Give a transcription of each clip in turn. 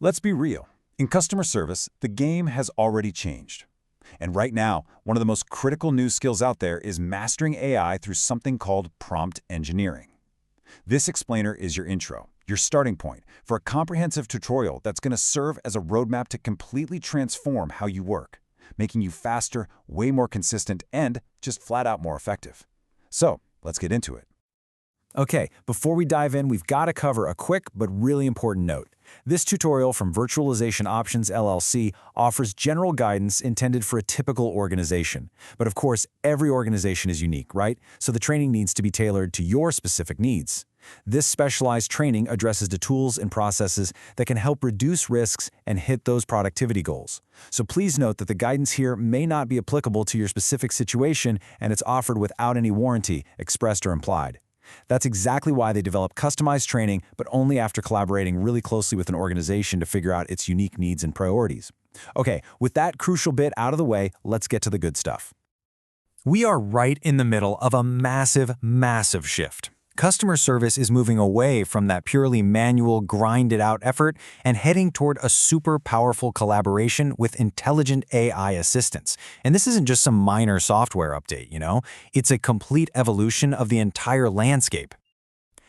Let's be real. In customer service, the game has already changed. And right now, one of the most critical new skills out there is mastering AI through something called prompt engineering. This explainer is your intro, your starting point, for a comprehensive tutorial that's going to serve as a roadmap to completely transform how you work, making you faster, way more consistent, and just flat out more effective. So, let's get into it. Okay, before we dive in, we've got to cover a quick but really important note. This tutorial from Virtualization Options LLC offers general guidance intended for a typical organization. But of course, every organization is unique, right? So the training needs to be tailored to your specific needs. This specialized training addresses the tools and processes that can help reduce risks and hit those productivity goals. So please note that the guidance here may not be applicable to your specific situation, and it's offered without any warranty, expressed or implied. That's exactly why they develop customized training, but only after collaborating really closely with an organization to figure out its unique needs and priorities. Okay, with that crucial bit out of the way, let's get to the good stuff. We are right in the middle of a massive shift. Customer service is moving away from that purely manual, grind-it-out effort and heading toward a super powerful collaboration with intelligent AI assistants. And this isn't just some minor software update, It's a complete evolution of the entire landscape.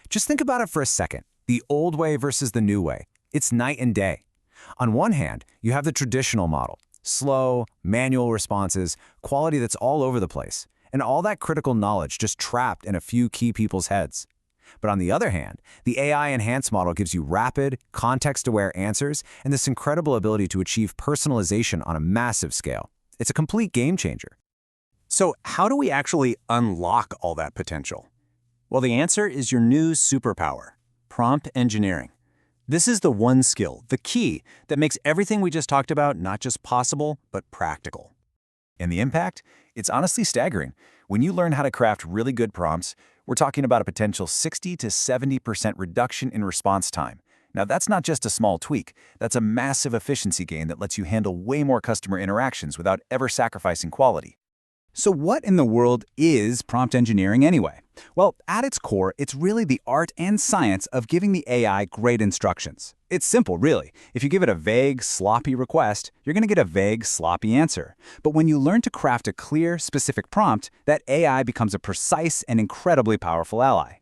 Just think about it for a second. The old way versus the new way. It's night and day. On one hand, you have the traditional model. Slow, manual responses, quality that's all over the place. And all that critical knowledge just trapped in a few key people's heads. But on the other hand, the AI-enhanced model gives you rapid, context-aware answers and this incredible ability to achieve personalization on a massive scale. It's a complete game changer. So how do we actually unlock all that potential? Well, the answer is your new superpower, prompt engineering. This is the one skill, the key, that makes everything we just talked about not just possible, but practical. And the impact? It's honestly staggering. When you learn how to craft really good prompts, we're talking about a potential 60 to 70% reduction in response time. Now, that's not just a small tweak. That's a massive efficiency gain that lets you handle way more customer interactions without ever sacrificing quality. So what in the world is prompt engineering anyway? Well, at its core, it's really the art and science of giving the AI great instructions. It's simple, really. If you give it a vague, sloppy request, you're going to get a vague, sloppy answer. But when you learn to craft a clear, specific prompt, that AI becomes a precise and incredibly powerful ally.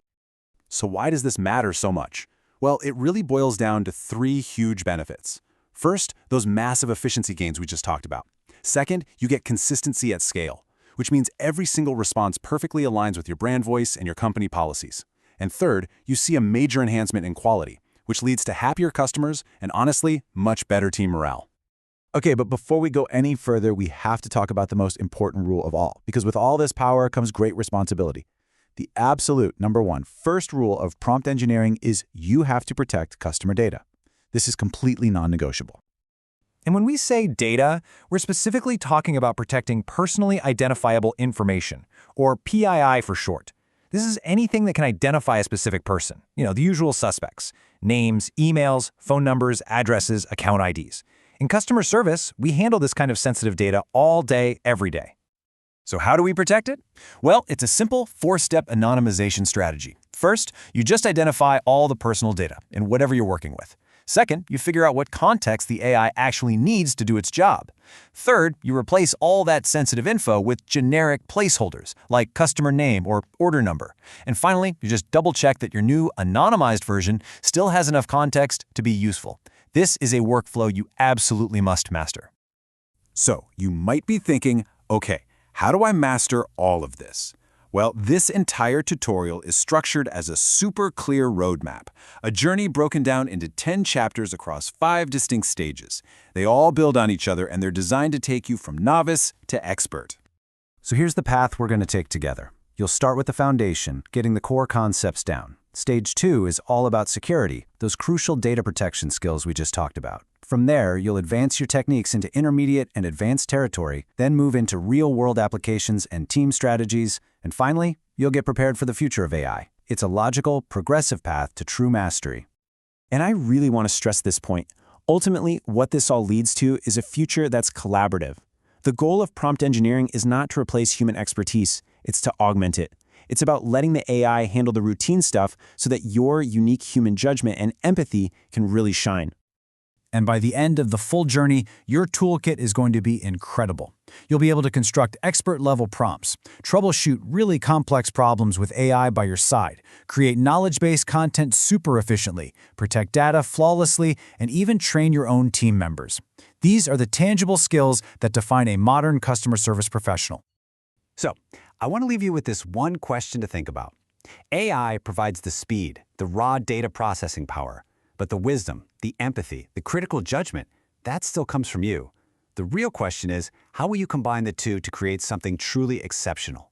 So why does this matter so much? Well, it really boils down to three huge benefits. First, those massive efficiency gains we just talked about. Second, you get consistency at scale, which means every single response perfectly aligns with your brand voice and your company policies. And third, you see a major enhancement in quality, which leads to happier customers and, honestly, much better team morale. Okay, but before we go any further, we have to talk about the most important rule of all, because with all this power comes great responsibility. The absolute first rule of prompt engineering is you have to protect customer data. This is completely non-negotiable. And when we say data, we're specifically talking about protecting personally identifiable information, or PII for short. This is anything that can identify a specific person, the usual suspects: names, emails, phone numbers, addresses, account IDs. In customer service, we handle this kind of sensitive data all day, every day. So how do we protect it? Well, it's a simple four-step anonymization strategy. First, you just identify all the personal data in whatever you're working with. Second, you figure out what context the AI actually needs to do its job. Third, you replace all that sensitive info with generic placeholders, like customer name or order number. And finally, you just double-check that your new anonymized version still has enough context to be useful. This is a workflow you absolutely must master. So, you might be thinking, okay, how do I master all of this? Well, this entire tutorial is structured as a super clear roadmap, a journey broken down into 10 chapters across 5 distinct stages. They all build on each other, and they're designed to take you from novice to expert. So here's the path we're going to take together. You'll start with the foundation, getting the core concepts down. Stage 2 is all about security, those crucial data protection skills we just talked about. From there, you'll advance your techniques into intermediate and advanced territory, then move into real-world applications and team strategies, and finally, you'll get prepared for the future of AI. It's a logical, progressive path to true mastery. And I really want to stress this point. Ultimately, what this all leads to is a future that's collaborative. The goal of prompt engineering is not to replace human expertise, it's to augment it. It's about letting the AI handle the routine stuff so that your unique human judgment and empathy can really shine. And by the end of the full journey, your toolkit is going to be incredible. You'll be able to construct expert-level prompts, troubleshoot really complex problems with AI by your side, create knowledge-based content super efficiently, protect data flawlessly, and even train your own team members. These are the tangible skills that define a modern customer service professional. So, I want to leave you with this one question to think about. AI provides the speed, the raw data processing power, but the wisdom, the empathy, the critical judgment, that still comes from you. The real question is, how will you combine the two to create something truly exceptional?